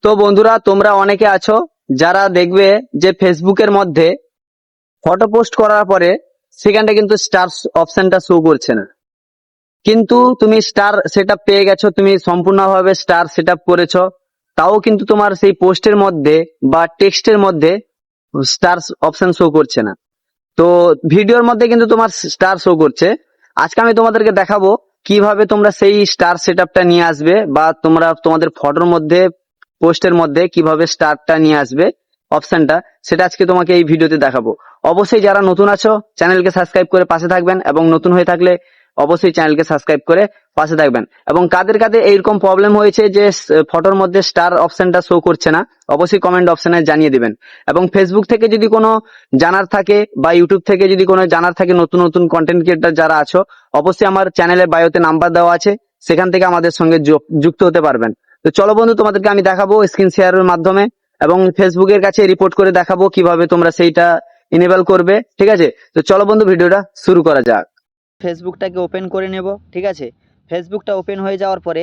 তো বন্ধুরা, তোমরা অনেকে আছো যারা দেখবে যে ফেসবুকের মধ্যে ফটো পোস্ট করার পরে সেখানটা কিন্তু স্টার অপশনটা শো করছে না। কিন্তু তুমি স্টার সেটআপ পেয়ে গেছো, তুমি সম্পূর্ণভাবে স্টার সেটআপ করেছো, তাও কিন্তু তোমার সেই পোস্টের মধ্যে বা টেক্সটের মধ্যে স্টার অপশন শো করছে না। তো ভিডিওর মধ্যে কিন্তু তোমার স্টার শো করছে। আজকে আমি তোমাদেরকে দেখাবো কিভাবে তোমরা সেই স্টার সেটআপটা নিয়ে আসবে, বা তোমরা তোমাদের ফটোর মধ্যে পোস্টের মধ্যে কিভাবে স্টারটা নিয়ে আসবে অপশনটা, সেটা আজকে তোমাকে এই ভিডিওতে দেখাবো। অবশ্যই যারা নতুন আছো চ্যানেলকে সাবস্ক্রাইব করে পাশে থাকবেন, এবং নতুন হয়ে থাকলে অবশ্যই চ্যানেলকে সাবস্ক্রাইব করে পাশে থাকবেন। এবং কাদের কাদের এইরকম প্রবলেম হয়েছে যে ফটোর মধ্যে স্টার অপশনটা শো করছে না, অবশ্যই কমেন্ট অপশনে জানিয়ে দিবেন। এবং ফেসবুক থেকে যদি কোনো জানার থাকে বা ইউটিউব থেকে যদি কোনো জানার থাকে, নতুন নতুন কন্টেন্ট ক্রিয়েটর যারা আছো, অবশ্যই আমার চ্যানেলের বায়োতে নাম্বার দেওয়া আছে, সেখান থেকে আমাদের সঙ্গে যুক্ত হতে পারবেন। তো চলো বন্ধু, তোমাদেরকে আমি দেখাবো স্ক্রিন শেয়ারের মাধ্যমে, এবং ফেসবুকের কাছে রিপোর্ট করে দেখাবো কিভাবে তোমরা সেইটা ইনেবল করবে। ঠিক আছে, তো চলো বন্ধু, ভিডিওটা শুরু করা যাক। ফেসবুকটাকে ওপেন করে নেব। ঠিক আছে, ফেসবুকটা ওপেন হয়ে যাওয়ার পরে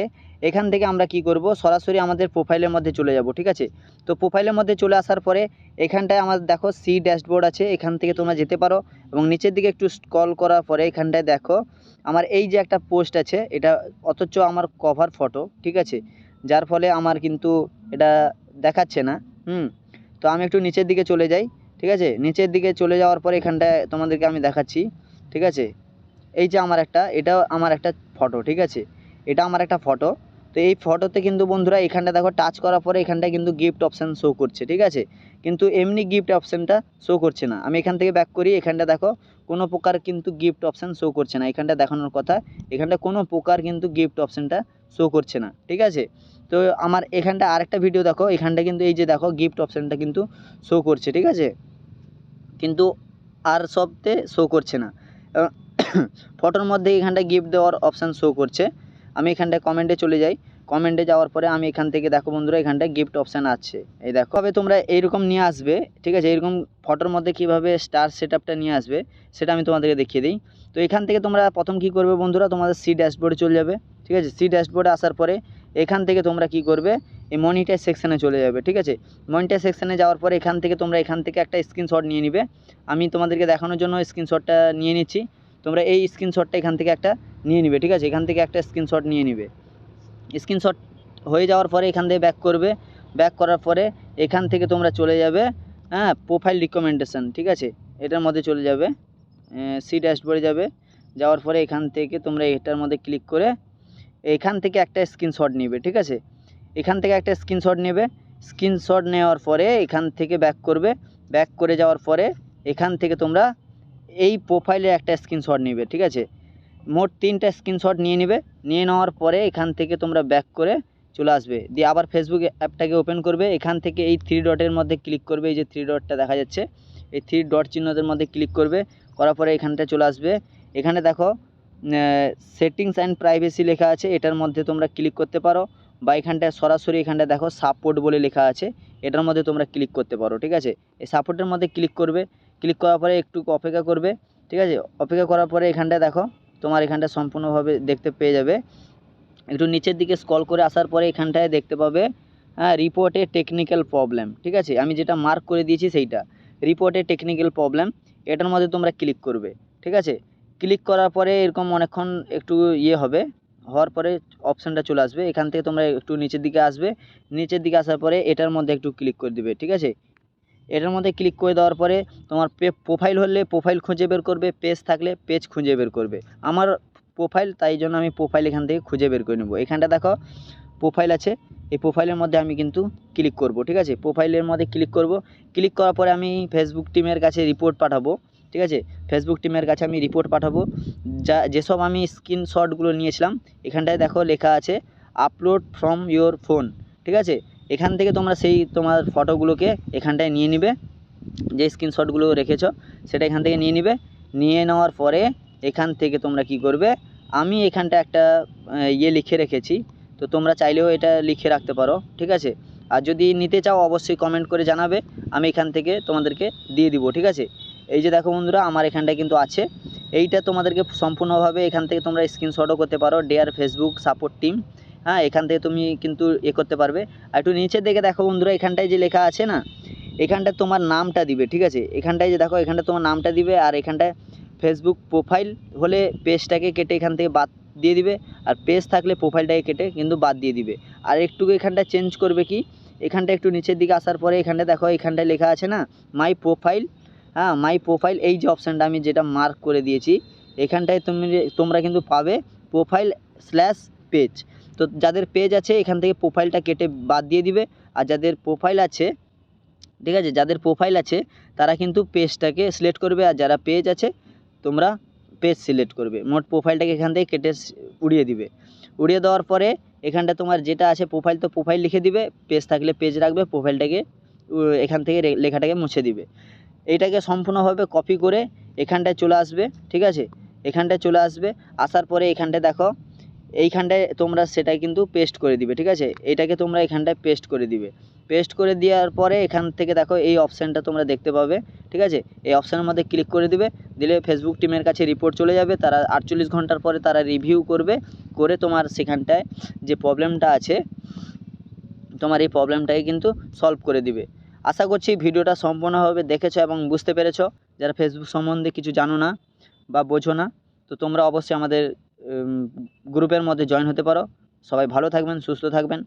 এখান থেকে আমরা কি করব, সরাসরি আমাদের প্রোফাইলের মধ্যে চলে যাব। ঠিক আছে, তো প্রোফাইলের মধ্যে চলে আসার পরে এখানটায় আমাদের দেখো সি ড্যাশবোর্ড আছে, এখান থেকে তোমরা যেতে পারো। এবং নিচের দিকে একটু স্ক্রল করার পরে এখানটায় দেখো আমার এই যে একটা পোস্ট আছে, এটা অথচ আমার কভার ফটো। ঠিক আছে, যার ফলে আমার কিন্তু এটা দেখাচ্ছে না। তো আমি একটু নিচের দিকে চলে যাই। ঠিক আছে, নিচের দিকে চলে যাওয়ার পরে এখানটায় তোমাদেরকে আমি দেখাচ্ছি। ঠিক আছে, এই যে এটা আমার একটা ফটো। ঠিক আছে, এটা আমার একটা ফটো। তো এই ফটোতে কিন্তু বন্ধুরা এখানটা দেখো টাচ করার পরে এখানটায় কিন্তু গিফট অপশান শো করছে। ঠিক আছে, কিন্তু এমনি গিফট অপশানটা শো করছে না। আমি এখান থেকে ব্যাক করি, এখানটা দেখো কোনো প্রকার কিন্তু গিফট অপশান শো করছে না। এখানটা দেখানোর কথা, এখানটা কোনো প্রকার কিন্তু গিফট অপশানটা শো করছে না। ঠিক আছে, তো আমার এখানটা আরেকটা ভিডিও দেখো, এখানটা কিন্তু এই যে দেখো গিফট অপশানটা কিন্তু শো করছে। ঠিক আছে, কিন্তু আর সবতে শো করছে না। ফটোর মধ্যে এখানটায় গিফট দেওয়ার অপশান শো করছে। আমি এখানটায় কমেন্টে চলে যাই। কমেন্টে যাওয়ার পরে আমি এখান থেকে দেখো বন্ধুরা এখানটায় গিফট অপশান আছে, এই দেখো। তবে তোমরা এইরকম নিয়ে আসবে। ঠিক আছে, এরকম ফটোর মধ্যে কীভাবে স্টার সেটআপটা নিয়ে আসবে সেটা আমি তোমাদেরকে দেখিয়ে দিই। তো এখান থেকে তোমরা প্রথম কী করবে বন্ধুরা, তোমাদের সি ড্যাশবোর্ডে চলে যাবে। ঠিক আছে, সি ড্যাশবোর্ডে আসার পরে এখান থেকে তোমরা কী করবে, এই মনিটাইজ সেকশানে চলে যাবে। ঠিক আছে, মনিটাইজ সেকশানে যাওয়ার পরে এখান থেকে তোমরা এখান থেকে একটা স্ক্রিনশট নিয়ে নিবে। আমি তোমাদেরকে দেখানোর জন্য স্ক্রিনশটটা নিয়ে নিচ্ছি। তোমরা এই স্ক্রিনশটটা এখান থেকে একটা নিয়ে নিবে। ঠিক আছে, এখান থেকে একটা স্ক্রিনশট নিয়ে নিবে। স্ক্রিনশট হয়ে যাওয়ার পরে এখান থেকে ব্যাক করবে। ব্যাক করার পরে এখান থেকে তোমরা চলে যাবে প্রোফাইল রিকমেন্ডেশন। ঠিক আছে, এটার মধ্যে চলে যাবে, সি ড্যাশবোর্ডে যাবে। যাওয়ার পরে এখান থেকে তোমরা এটার মধ্যে ক্লিক করে এখান থেকে একটা স্ক্রিনশট নেবে। ঠিক আছে, এখান থেকে একটা স্ক্রিনশট নেবে। স্ক্রিনশট নেওয়ার পরে এখান থেকে ব্যাক করবে। ব্যাক করে যাওয়ার পরে এখান থেকে তোমরা এই প্রোফাইলে একটা স্ক্রিনশট নেবে। ঠিক আছে, মোট 3টা স্ক্রিনশট নিয়ে নেবে। নিয়ে নেওয়ার পরে এখান থেকে তোমরা ব্যাক করে চলে আসবে, দিয়ে আবার ফেসবুক অ্যাপটাকে ওপেন করবে। এখান থেকে এই 3 ডটের মধ্যে ক্লিক করবে, এই যে 3 ডটটা দেখা যাচ্ছে, এই 3 ডট চিহ্নদের মধ্যে ক্লিক করবে। করার পরে এখানটা চলে আসবে। এখানে দেখো সেটিংস অ্যান্ড প্রাইভেসি লেখা আছে, এটার মধ্যে তোমরা ক্লিক করতে পারো, বা এখানটায় সরাসরি এখানটায় দেখো সাপোর্ট বলে লেখা আছে, এটার মধ্যে তোমরা ক্লিক করতে পারো। ঠিক আছে, এই সাপোর্টের মধ্যে ক্লিক করবে। ক্লিক করার পরে একটু অপেক্ষা করবে। ঠিক আছে, অপেক্ষা করার পরে এখানটায় দেখো তোমার এখানটা সম্পূর্ণভাবে দেখতে পেয়ে যাবে। একটু নিচের দিকে স্ক্রল করে আসার পরে এখানটায় দেখতে পাবে রিপোর্টে টেকনিক্যাল প্রবলেম। ঠিক আছে, আমি যেটা মার্ক করে দিয়েছি সেইটা রিপোর্টে টেকনিক্যাল প্রবলেম, এটার মধ্যে তোমরা ক্লিক করবে। ঠিক আছে, ক্লিক করার পরে এরকম অনেকক্ষণ একটু হবে, হওয়ার পরে অপশানটা চলে আসবে। এখান থেকে তোমরা একটু নিচের দিকে আসবে। নিচের দিকে আসার পরে এটার মধ্যে একটু ক্লিক করে দিবে। ঠিক আছে, এটার মধ্যে ক্লিক করে দেওয়ার পরে তোমার প্রোফাইল হলে প্রোফাইল খুঁজে বের করবে, পেজ থাকলে পেজ খুঁজে বের করবে। আমার প্রোফাইল, তাই জন্য আমি প্রোফাইল এখান থেকে খুঁজে বের করে নেব। এখানটা দেখো প্রোফাইল আছে, এই প্রোফাইলের মধ্যে আমি কিন্তু ক্লিক করব। ঠিক আছে, প্রোফাইলের মধ্যে ক্লিক করব। ক্লিক করার পরে আমি ফেসবুক টিমের কাছে রিপোর্ট পাঠাবো। ঠিক আছে, ফেসবুক টিমের কাছে আমি রিপোর্ট পাঠাবো, যেসব আমি স্ক্রিনশটগুলো নিয়েছিলাম। এখানটায় দেখো লেখা আছে আপলোড ফ্রম ইয়োর ফোন। ঠিক আছে, এখান থেকে তোমরা সেই তোমার ফটোগুলোকে এখানটায় নিয়ে নিবে, যে স্ক্রিনশটগুলো রেখেছো সেটা এখান থেকে নিয়ে নিবে। নিয়ে নেওয়ার পরে এখান থেকে তোমরা কি করবে, আমি এখানটা একটা লিখে রেখেছি, তো তোমরা চাইলেও এটা লিখে রাখতে পারো। ঠিক আছে, আর যদি নিতে চাও অবশ্যই কমেন্ট করে জানাবে, আমি এখান থেকে তোমাদেরকে দিয়ে দিব। ঠিক আছে, এই যে দেখো বন্ধুরা আমার এখানটায় কিন্তু আছে, এইটা তোমাদেরকে সম্পূর্ণভাবে এখান থেকে তোমরা স্ক্রিনশটও করতে পারো। ডিয়ার ফেসবুক সাপোর্ট টিম, হ্যাঁ, এখান থেকে তুমি কিন্তু করতে পারবে। আর একটু নিচের দিকে দেখো বন্ধুরা, এখানটায় যে লেখা আছে না, এখানটায় তোমার নামটা দিবে, ঠিক আছে। এখানটায় যে দেখো, এখানটায় তোমার নামটা দিবে, আর এখানটায় ফেসবুক প্রোফাইল হলে পেজটাকে কেটে এখান থেকে বাদ দিয়ে দিবে, আর পেজ থাকলে প্রোফাইলটাকে কেটে কিন্তু বাদ দিয়ে দিবে। আর একটু এখানটা চেঞ্জ করবে কি, এখানটা একটু নিচের দিকে আসার পরে এখানটা দেখো, এখানটায় লেখা আছে না মাই প্রোফাইল, হ্যাঁ মাই প্রোফাইল, এই যে অপশানটা আমি যেটা মার্ক করে দিয়েছি, এখানটায় তোমরা কিন্তু পাবে প্রোফাইল স্ল্যাশ পেজ। তো যাদের পেজ আছে এখান থেকে প্রোফাইলটা কেটে বাদ দিয়ে দিবে, আর যাদের প্রোফাইল আছে, ঠিক আছে, যাদের প্রোফাইল আছে তারা কিন্তু পেজটাকে সিলেক্ট করবে, আর যারা পেজ আছে তোমরা পেজ সিলেক্ট করবে। মোট প্রোফাইলটাকে এখান থেকে কেটে উড়িয়ে দিবে। উড়িয়ে দেওয়ার পরে এখানটা তোমার যেটা আছে প্রোফাইল, তো প্রোফাইল লিখে দিবে, পেজ থাকলে পেজ রাখবে, প্রোফাইলটাকে এখান থেকে লেখাটাকে মুছে দিবে। এইটাকে সম্পূর্ণভাবে কপি করে এখানটায় চলে আসবে, ঠিক আছে। এখানটায় চলে আসবে, আসার পরে এখানটায় দেখো, এইখানটায় তোমরা সেটা কিন্তু পেস্ট করে দিবে, ঠিক আছে। এটাকে তোমরা এখানটায় পেস্ট করে দিবে। পেস্ট করে দেওয়ার পরে এখান থেকে দেখো এই অপশানটা তোমরা দেখতে পাবে, ঠিক আছে। এই অপশানের মধ্যে ক্লিক করে দিবে, দিলে ফেসবুক টিমের কাছে রিপোর্ট চলে যাবে। তারা 48 ঘন্টার পরে তারা রিভিউ করবে, করে তোমার সেখানটায় যে প্রবলেমটা আছে, তোমার এই প্রবলেমটাকে কিন্তু সলভ করে দিবে। আশা করছি ভিডিওটা সম্পূর্ণভাবে দেখেছো এবং বুঝতে পেরেছো। যারা ফেসবুক সম্বন্ধে কিছু জানো না বা বোঝো না, তো তোমরা অবশ্যই আমাদের গ্রুপের মধ্যে জয়েন হতে পারো। সবাই ভালো থাকবেন, সুস্থ থাকবেন।